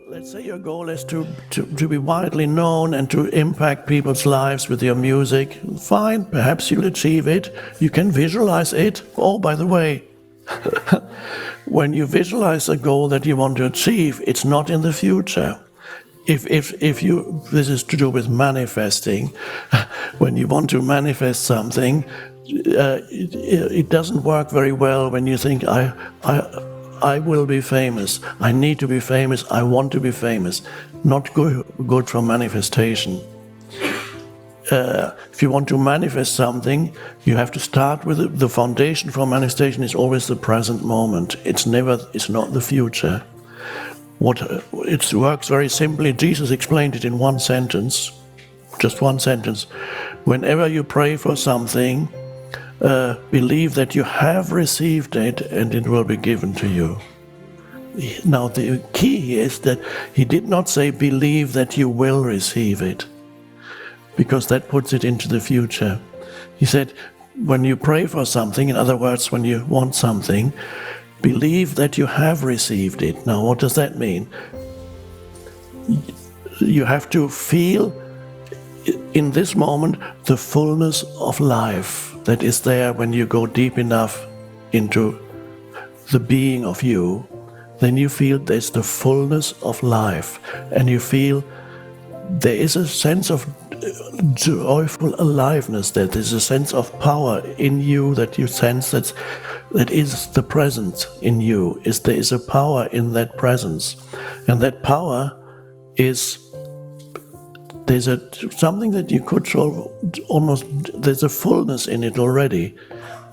Let's say your goal is to be widely known and to impact people's lives with your music. Fine, perhaps you'll achieve it. You can visualize it. Oh, by the way, when you visualize a goal that you want to achieve, it's not in the future. If you, this is to do with manifesting. When you want to manifest something, it doesn't work very well when you think, I will be famous, I need to be famous, I want to be famous. Not good for manifestation. If you want to manifest something, you have to start with the foundation for manifestation is always the present moment. It's not the future. It works very simply. Jesus explained it in one sentence, just one sentence. Whenever you pray for something, believe that you have received it and it will be given to you. Now the key is that he did not say believe that you will receive it, because that puts it into the future. He said when you pray for something, in other words, when you want something, believe that you have received it. Now what does that mean? You have to feel in this moment the fullness of life that is there. When you go deep enough into the being of you, then you feel there's the fullness of life, and you feel there is a sense of joyful aliveness, that there's a sense of power in you, that you sense that is the presence in you, there is a power in that presence, and that power is something that you could almost, there's a fullness in it already.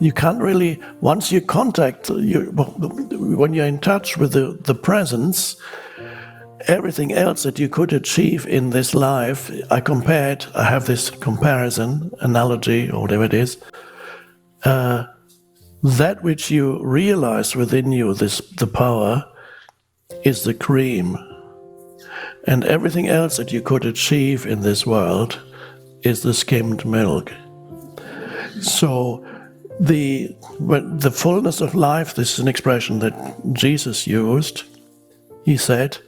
You can't really, once you contact, when you're in touch with the presence, everything else that you could achieve in this life, I have this comparison, analogy, or whatever it is, that which you realize within you, the power, is the cream. And everything else that you could achieve in this world is the skimmed milk. So the fullness of life, this is an expression that Jesus used. He said,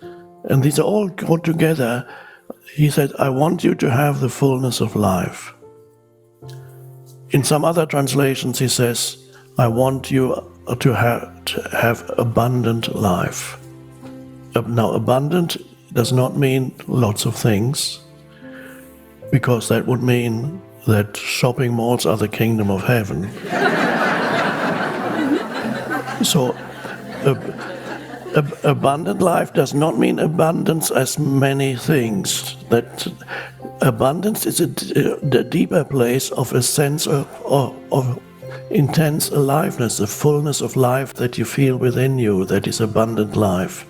and these are all go together, he said, I want you to have the fullness of life. In some other translations he says, I want you to have abundant life. Now abundant does not mean lots of things, because that would mean that shopping malls are the kingdom of heaven. So abundant life does not mean abundance as many things. That abundance is the deeper place of a sense of intense aliveness, the fullness of life that you feel within you, that is abundant life.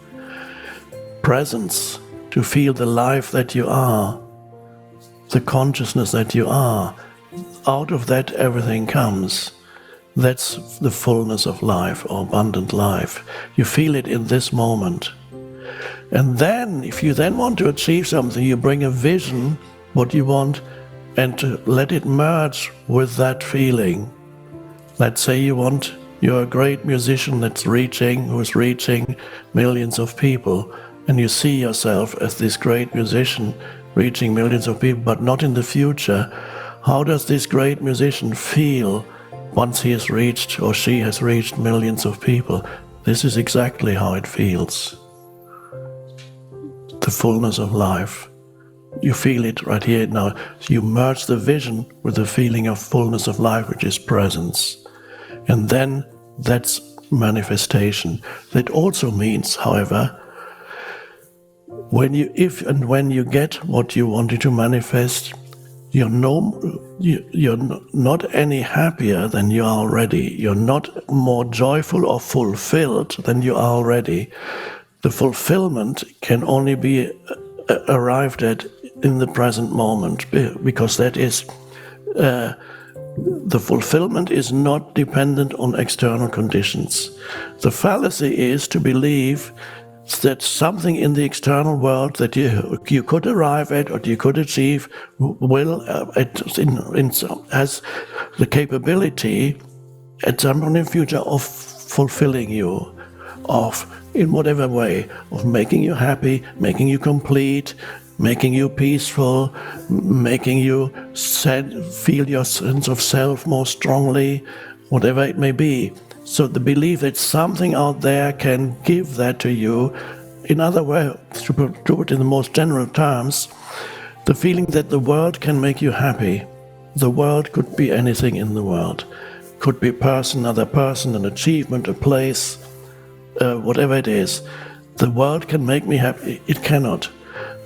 Presence, to feel the life that you are, the consciousness that you are. Out of that everything comes. That's the fullness of life, or abundant life. You feel it in this moment. And then, if you then want to achieve something, you bring a vision, what you want, and to let it merge with that feeling. Let's say you're a great musician who's reaching millions of people, and you see yourself as this great musician reaching millions of people, but not in the future. How does this great musician feel once he has reached, or she has reached, millions of people? This is exactly how it feels. The fullness of life. You feel it right here now. You merge the vision with the feeling of fullness of life, which is presence. And then that's manifestation. That also means, however, when you get what you wanted to manifest, you're not any happier than you are already. You're not more joyful or fulfilled than you are already. The fulfillment can only be arrived at in the present moment, because that is the fulfillment is not dependent on external conditions. The fallacy is to believe that something in the external world that you could arrive at or you could achieve has the capability at some point in the future of fulfilling you. of, in whatever way, of making you happy, making you complete, making you peaceful, making you feel your sense of self more strongly, whatever it may be. So the belief that something out there can give that to you, in other words, to put it in the most general terms, the feeling that the world can make you happy. The world could be anything in the world. Could be a person, another person, an achievement, a place, whatever it is. The world can make me happy. It cannot.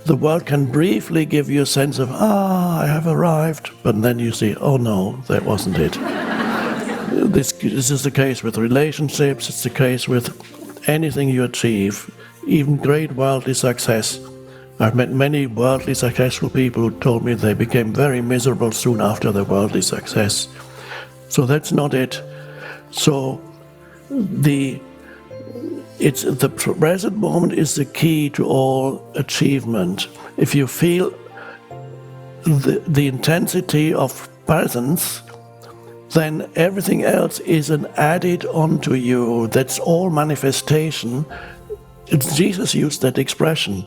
The world can briefly give you a sense of, I have arrived, but then you see, oh no, that wasn't it. This is the case with relationships, it's the case with anything you achieve, even great worldly success. I've met many worldly successful people who told me they became very miserable soon after their worldly success. So that's not it. So the present moment is the key to all achievement. If you feel the intensity of presence, then everything else is an added onto you. That's all manifestation. Jesus used that expression.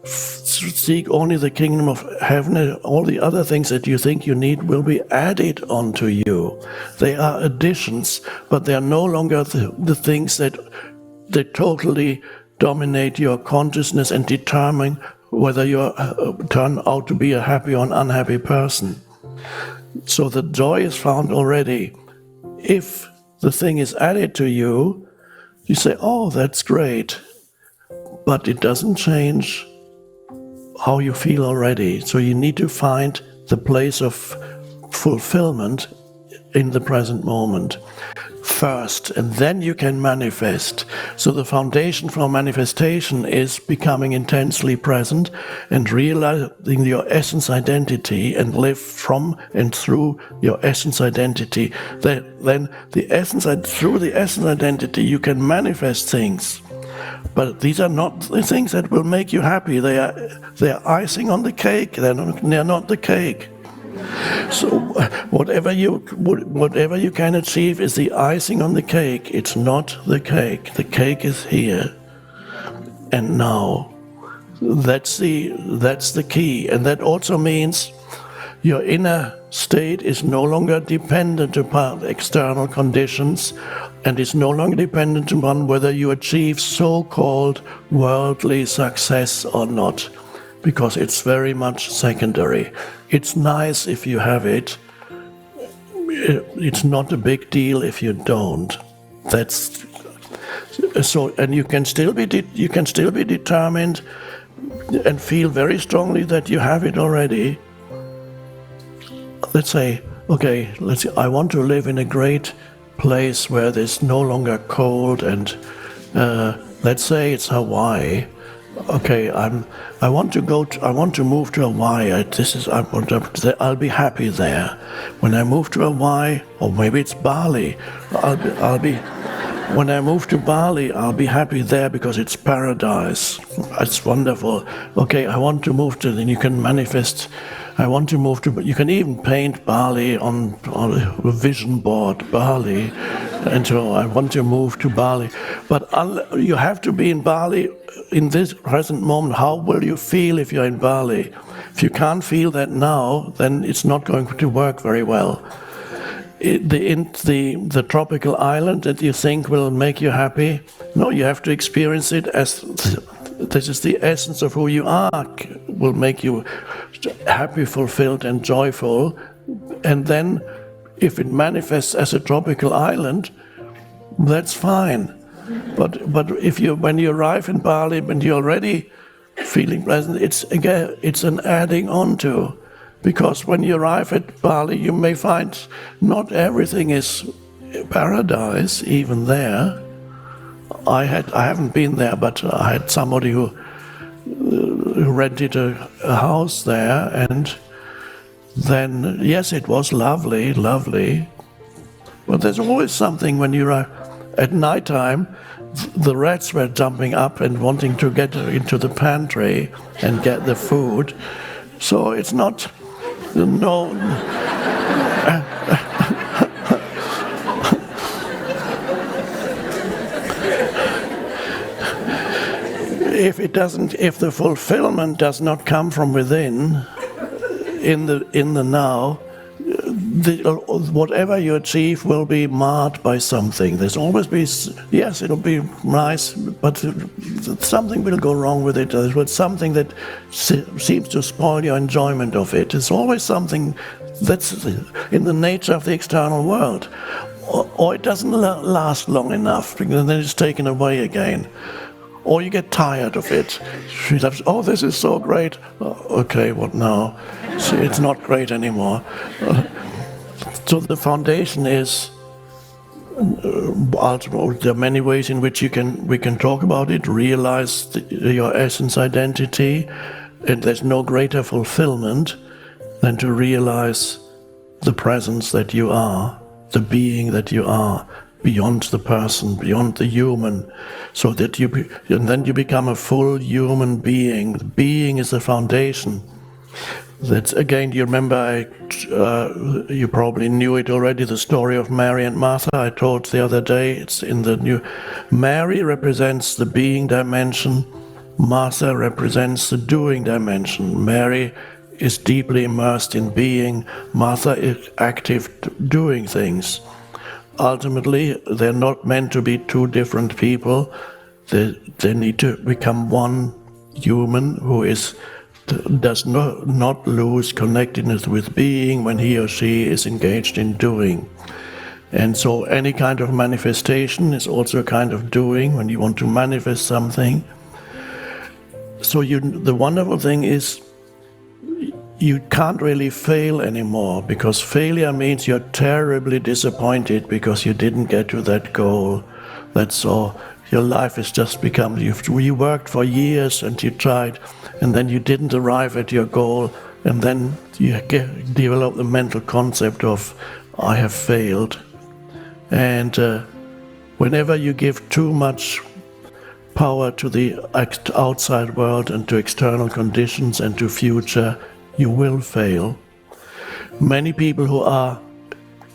Seek only the kingdom of heaven, and all the other things that you think you need will be added onto you. They are additions, but they are no longer the things that totally dominate your consciousness and determine whether you turn out to be a happy or an unhappy person. So the joy is found already. If the thing is added to you, you say, oh, that's great. But it doesn't change how you feel already. So you need to find the place of fulfillment in the present moment first, and then you can manifest. So the foundation for manifestation is becoming intensely present and realizing your essence identity and live from and through your essence identity. Then through the essence identity you can manifest things. But these are not the things that will make you happy. They are icing on the cake. They're not the cake. So whatever you can achieve is the icing on the cake. It's not the cake. The cake is here and now. That's the key, and that also means your inner state is no longer dependent upon external conditions, and is no longer dependent upon whether you achieve so-called worldly success or not, because it's very much secondary. It's nice if you have it. It's not a big deal if you don't. That's so, and you can still be determined and feel very strongly that you have it already. Let's say, okay, I want to live in a great place where there's no longer cold, and let's say it's Hawaii. Okay, I want to move to Hawaii. I'll be happy there. When I move to Hawaii, or maybe it's Bali, when I move to Bali, I'll be happy there because it's paradise. It's wonderful. Okay, I want to move to, then you can manifest. You can even paint Bali on a vision board, Bali. And so I want to move to Bali. But you have to be in Bali in this present moment. How will you feel if you're in Bali? If you can't feel that now, then it's not going to work very well. The tropical island that you think will make you happy, no, you have to experience it as this is the essence of who you are, will make you happy, fulfilled, and joyful. And then, if it manifests as a tropical island, that's fine. But when you arrive in Bali, when you're already feeling present, it's an adding on to. Because when you arrive at Bali, you may find not everything is paradise, even there. I haven't been there, but I had somebody who rented a house there, and then, yes, it was lovely. But there's always something when you're at nighttime, the rats were jumping up and wanting to get into the pantry and get the food. So it's not, no. if the fulfillment does not come from within, in the now, whatever you achieve will be marred by something. There's always be, yes, it'll be nice, but something will go wrong with it. There's something that seems to spoil your enjoyment of it. It's always something that's in the nature of the external world. Or it doesn't last long enough, and then it's taken away again. Or you get tired of it. Oh, this is so great. Okay, what now? So it's not great anymore. So the foundation is, ultimately, there are many ways in which we can talk about it, realize your essence identity, and there's no greater fulfillment than to realize the presence that you are, the being that you are, beyond the person, beyond the human, so that and then you become a full human being. The being is the foundation. That's, again, you remember, you probably knew it already, the story of Mary and Martha I told the other day. It's in the new. Mary represents the being dimension. Martha represents the doing dimension. Mary is deeply immersed in being. Martha is active doing things. Ultimately, they're not meant to be two different people. They need to become one human who does not lose connectedness with being when he or she is engaged in doing. And so any kind of manifestation is also a kind of doing when you want to manifest something. So the wonderful thing is you can't really fail anymore, because failure means you're terribly disappointed because you didn't get to that goal. That's all. Your life has just become, you worked for years and you tried, and then you didn't arrive at your goal, and then you develop the mental concept of, I have failed. And whenever you give too much power to the outside world and to external conditions and to future, you will fail. Many people who are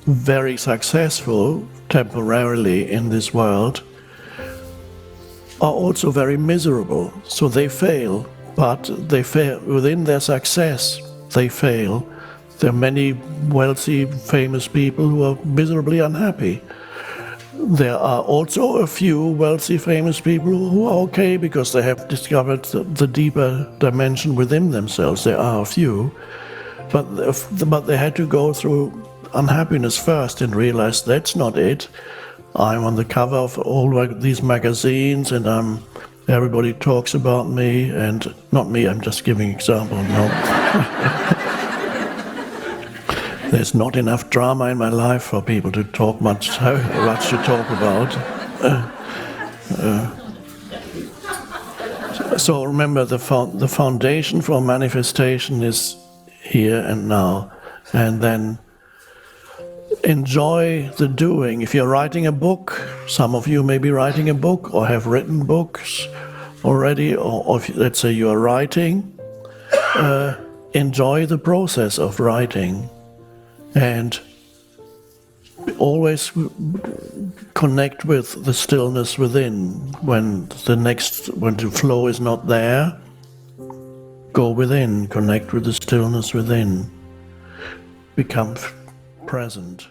very successful temporarily in this world are also very miserable. So they fail, but they fail within their success. They fail. There are many wealthy, famous people who are miserably unhappy. There are also a few wealthy, famous people who are okay because they have discovered the deeper dimension within themselves. There are a few, but they had to go through unhappiness first and realize that's not it. I'm on the cover of all these magazines, and everybody talks about me, and not me. I'm just giving an example. No. There's not enough drama in my life for people to talk much to talk about. So remember, the foundation for manifestation is here and now, and then enjoy the doing. If you're writing a book, some of you may be writing a book or have written books already, or if, let's say you are writing, enjoy the process of writing. And always connect with the stillness within. When the flow is not there, go within, connect with the stillness within. Become present.